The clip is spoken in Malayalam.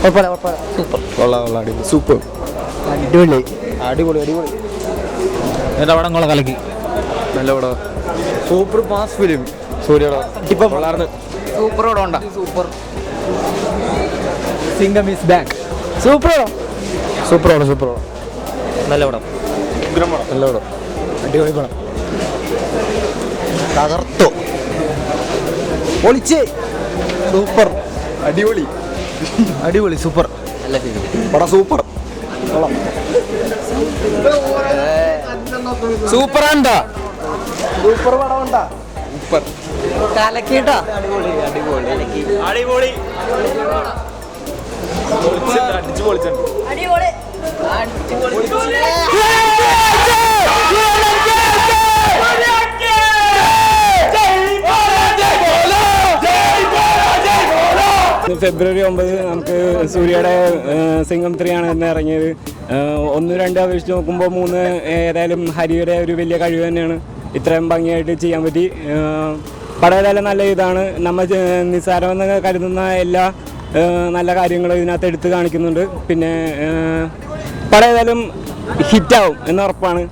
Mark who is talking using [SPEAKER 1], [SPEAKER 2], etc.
[SPEAKER 1] സൂപ്പർ കൊള്ളാം സൂപ്പർ
[SPEAKER 2] അടിപൊളി
[SPEAKER 1] അടിപൊളി അടിപൊളി
[SPEAKER 2] എന്താ പടം കൊള്ള കലക്കി
[SPEAKER 1] നല്ല പടം സൂപ്പർ മാസ് ഫിലിം സൂര്യയുടെ ഇപ്പം വളർന്ന്
[SPEAKER 2] സൂപ്പർ പടം ഉണ്ടാ
[SPEAKER 1] super
[SPEAKER 2] Singam is back
[SPEAKER 1] super പടം
[SPEAKER 2] നല്ല പടം
[SPEAKER 1] നല്ല പടം
[SPEAKER 2] അടിപൊളി പടം
[SPEAKER 1] തകർത്തോ പൊളിച്ചേ സൂപ്പർ അടിപൊളി
[SPEAKER 2] അടിപൊളി സൂപ്പർ
[SPEAKER 1] നല്ല ഫിലിം പടം സൂപ്പർ
[SPEAKER 2] സൂപ്പർ ആണ്ടാ
[SPEAKER 1] സൂപ്പർ പടം ഉണ്ടാ സൂപ്പർ
[SPEAKER 2] കലക്കിട്ടാ
[SPEAKER 1] അടിപൊളി അടിപൊളി
[SPEAKER 2] അടിപൊളി
[SPEAKER 1] അടിച്ചു പൊളിച്ചിട്ടുണ്ട്
[SPEAKER 3] ഫെബ്രുവരി 9 നമുക്ക് സൂര്യയുടെ സിംഗം 3 ആണ് ഇന്ന് ഇറങ്ങിയത്. 1, 2 അപേക്ഷിച്ച് നോക്കുമ്പോൾ 3 ഏതായാലും ഹരിയുടെ ഒരു വലിയ കഴിവ് തന്നെയാണ്. ഇത്രയും ഭംഗിയായിട്ട് ചെയ്യാൻ പറ്റി. പടം ഏതായാലും നല്ല ഇതാണ്. നമ്മൾ നിസ്സാരമെന്ന് കരുതുന്ന എല്ലാ നല്ല കാര്യങ്ങളും ഇതിനകത്ത് എടുത്ത് കാണിക്കുന്നുണ്ട്. പിന്നെ പടം ഏതായാലും ഹിറ്റാവും എന്ന് ഉറപ്പാണ്.